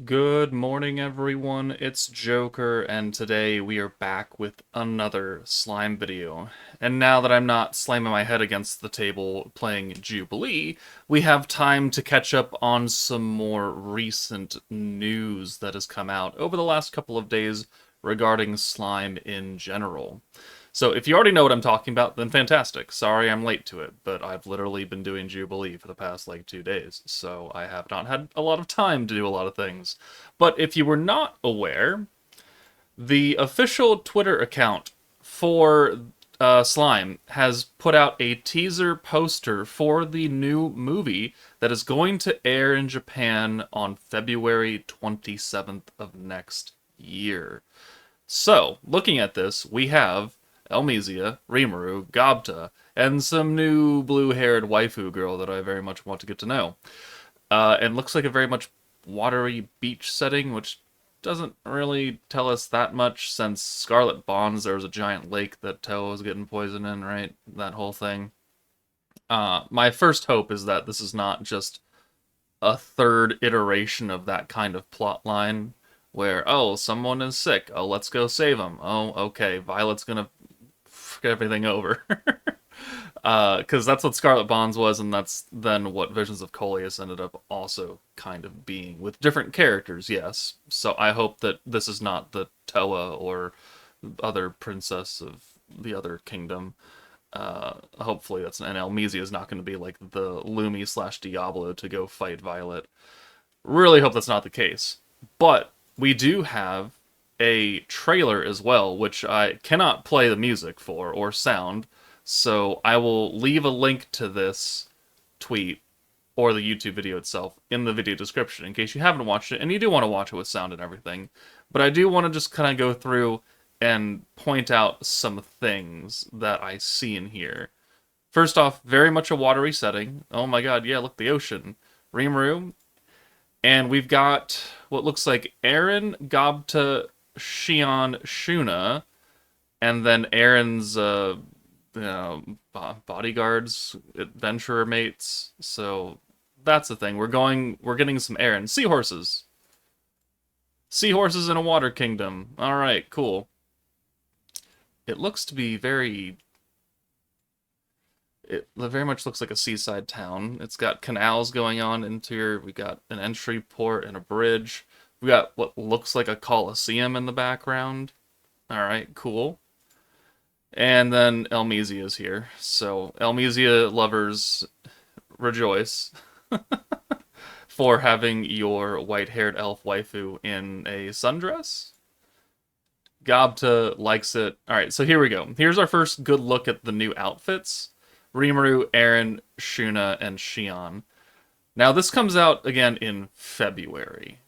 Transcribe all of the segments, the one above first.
Good morning, everyone. It's Joker, and today we are back with another slime video. And now that I'm not slamming my head against the table playing Jubilee, we have time to catch up on some more recent news that has come out over the last couple of days regarding slime in general. So if you already know what I'm talking about, then fantastic. Sorry I'm late to it, but I've literally been doing Jubilee for the past like 2 days, so I have not had a lot of time to do a lot of things. But if you were not aware, the official Twitter account for Slime has put out a teaser poster for the new movie that is going to air in Japan on February 27th of next year. So, looking at this, we have Elmisia, Rimuru, Gobta, and some new blue-haired waifu girl that I very much want to get to know. And looks like a very much watery beach setting, which doesn't really tell us that much since Scarlet Bonds, there was a giant lake that Toa was getting poisoned in, right? That whole thing. My first hope is that this is not just a third iteration of that kind of plot line where, oh, someone is sick. Oh, let's go save him. Oh, okay, Violet's gonna get everything over. Because that's what Scarlet Bonds was, and that's then what Visions of Coleus ended up also kind of being, with different characters, yes. So I hope that this is not the Toa or other princess of the other kingdom. Hopefully that's and Elmisia is not going to be like the Lumi slash Diablo to go fight Violet. Really hope that's not the case. But we do have a trailer as well, which I cannot play the music for or sound. So I will leave a link to this tweet or the YouTube video itself in the video description in case you haven't watched it and you do want to watch it with sound and everything. But I do want to just kind of go through and point out some things that I see in here. First off, very much a watery setting. Oh my god, yeah, look, the ocean. Rimuru. And we've got what looks like Aaron, Gobta, Shion, Shuna, and then Aaron's bodyguards, adventurer mates. So that's the thing. We're getting some Aaron. Seahorses. Seahorses in a water kingdom. Alright, cool. It looks to be it very much looks like a seaside town. It's got canals going on into here. We got an entry port and a bridge. We got what looks like a coliseum in the background. All right, cool. And then Elmisia is here. So Elmisia lovers rejoice for having your white-haired elf waifu in a sundress. Gobta likes it. All right, so here we go. Here's our first good look at the new outfits. Rimuru, Aaron, Shuna, and Shion. Now, this comes out again in February.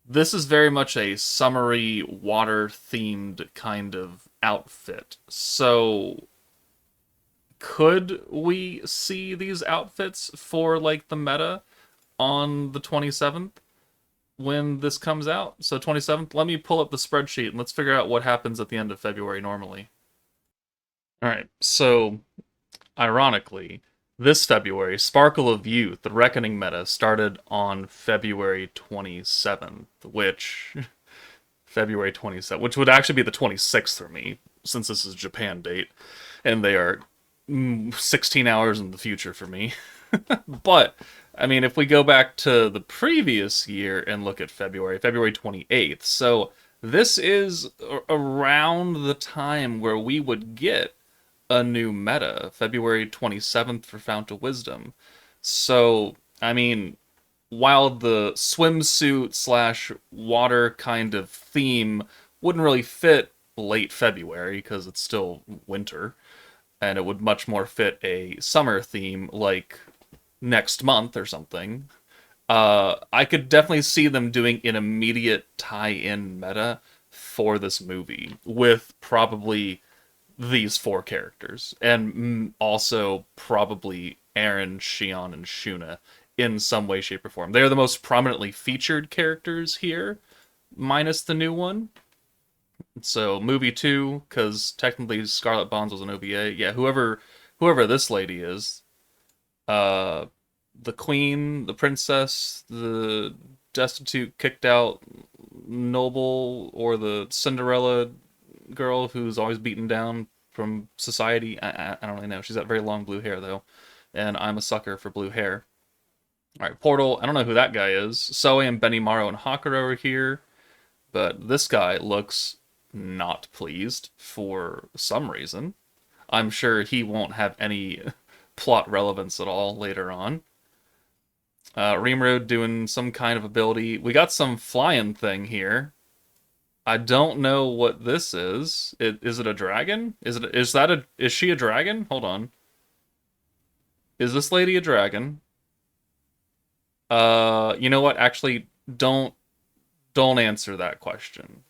This is very much a summery, water-themed kind of outfit. So, could we see these outfits for, like, the meta on the 27th when this comes out? So, 27th, let me pull up the spreadsheet and let's figure out what happens at the end of February normally. Alright, so ironically, this February, Sparkle of Youth, the Reckoning meta, started on February 27th, which February 27th, which would actually be the 26th for me, since this is Japan date, and they are 16 hours in the future for me. But, I mean, if we go back to the previous year and look at February 28th, so this is around the time where we would get a new meta, February 27th for Fount of Wisdom. So, I mean, while the swimsuit slash water kind of theme wouldn't really fit late February because it's still winter, and it would much more fit a summer theme like next month or something. I could definitely see them doing an immediate tie-in meta for this movie with probably these four characters, and also probably Aaron, Shion, and Shuna in some way, shape, or form. They're the most prominently featured characters here, minus the new one. So movie two, because technically Scarlet Bonds was an OVA. Yeah, whoever this lady is, uh, the queen, the princess, the destitute, kicked out noble, or the Cinderella girl who's always beaten down from society. I don't really know. She's got very long blue hair though, and I'm a sucker for blue hair. All right, Portal. I don't know who that guy is. Zoe and Benny Morrow and Hakuro are here, but this guy looks not pleased for some reason. I'm sure he won't have any plot relevance at all later on. Rimuru doing some kind of ability. We got some flying thing here. I don't know what this is. Is it a dragon? Is she a dragon? Hold on. Is this lady a dragon? You know what? Actually, don't don't answer that question.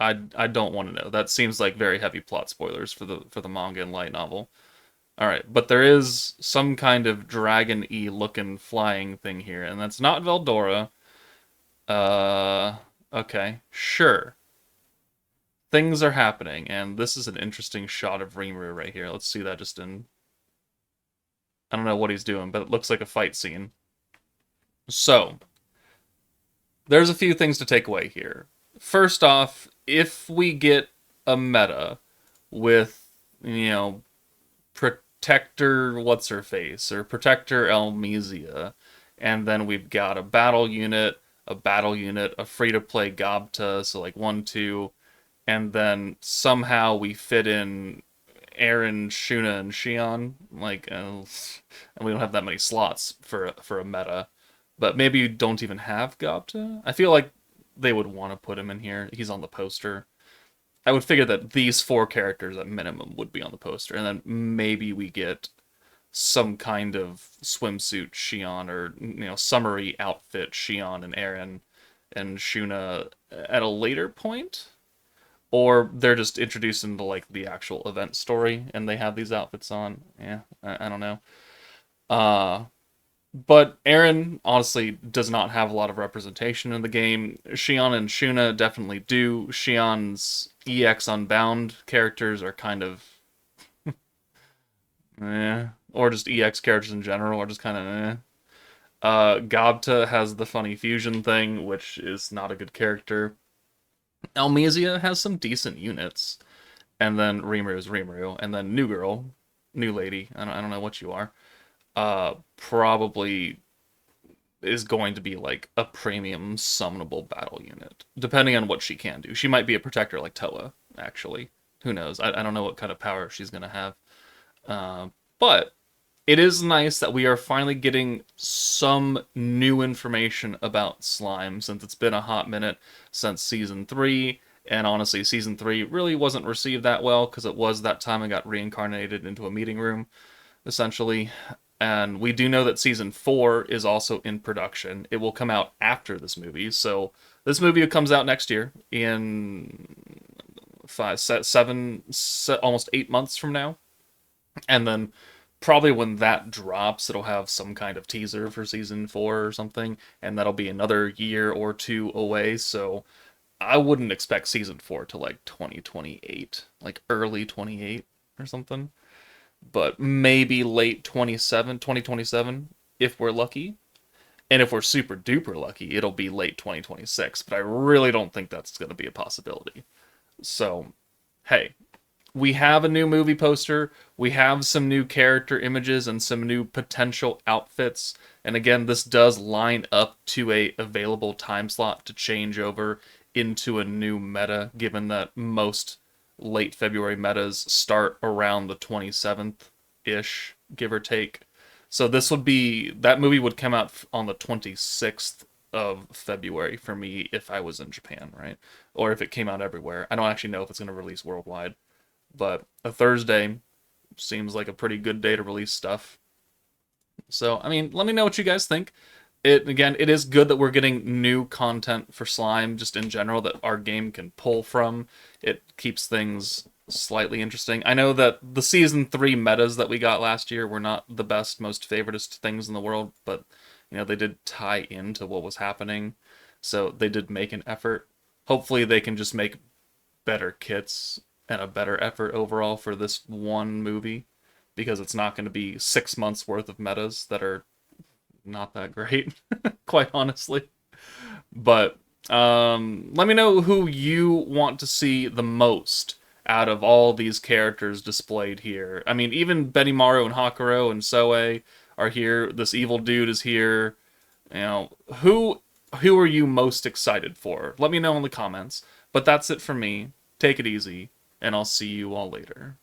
I don't want to know. That seems like very heavy plot spoilers for the manga and light novel. All right, but there is some kind of dragon-y looking flying thing here, and that's not Veldora. Uh, okay, sure. Things are happening, and this is an interesting shot of Rimuru right here. Let's see that just in. I don't know what he's doing, but it looks like a fight scene. So, there's a few things to take away here. First off, if we get a meta with, Protector What's Her Face or Protector Elmesia, and then we've got a battle unit, a free to play Gobta, so like 1, 2, and then somehow we fit in Aaron, Shuna, and Shion, and we don't have that many slots for a meta. But maybe you don't even have Gobta. I feel like they would want to put him in here. He's on the poster. I would figure that these 4 characters at minimum would be on the poster, and then maybe we get some kind of swimsuit Shion or summary outfit Shion and Aaron and Shuna at a later point, or they're just introduced into like the actual event story and they have these outfits on. Yeah, I don't know. Uh, but Aaron honestly does not have a lot of representation in the game. Shion and Shuna definitely do. Shion's EX Unbound characters are kind of or just EX characters in general are just kind of Gobta has the funny fusion thing, which is not a good character. Elmesia has some decent units, and then Rimuru is Rimuru, and then New Girl, New Lady. I don't know what you are. Probably is going to be like a premium summonable battle unit, depending on what she can do. She might be a protector like Toa, actually. Who knows? I don't know what kind of power she's going to have. But it is nice that we are finally getting some new information about slime, since it's been a hot minute since season 3. And honestly, season 3 really wasn't received that well because it was that time I got reincarnated into a meeting room, essentially. And we do know that season 4 is also in production. It will come out after this movie. So this movie comes out next year in 7, almost 8 months from now. And then probably when that drops, it'll have some kind of teaser for season 4 or something. And that'll be another year or 2 away. So I wouldn't expect season 4 to like 2028, like early 28 or something. But maybe late 2027 if we're lucky. And if we're super duper lucky, it'll be late 2026. But I really don't think that's going to be a possibility. So, hey, we have a new movie poster. We have some new character images and some new potential outfits. And again, this does line up to a available time slot to change over into a new meta, given that most late February metas start around the 27th-ish, give or take. So that movie would come out on the 26th of February for me if I was in Japan, right? Or if it came out everywhere. I don't actually know if it's going to release worldwide. But a Thursday seems like a pretty good day to release stuff. So, I mean, let me know what you guys think. It is good that we're getting new content for Slime, just in general, that our game can pull from. It keeps things slightly interesting. I know that the Season 3 metas that we got last year were not the best, most favoritist things in the world, but, they did tie into what was happening, so they did make an effort. Hopefully they can just make better kits and a better effort overall for this one movie, because it's not going to be 6 months worth of metas that are not that great, quite honestly. But let me know who you want to see the most out of all these characters displayed here. I mean, even Benimaru and Hakuro and Soe are here. This evil dude is here. You know, who are you most excited for? Let me know in the comments. But that's it for me. Take it easy, and I'll see you all later.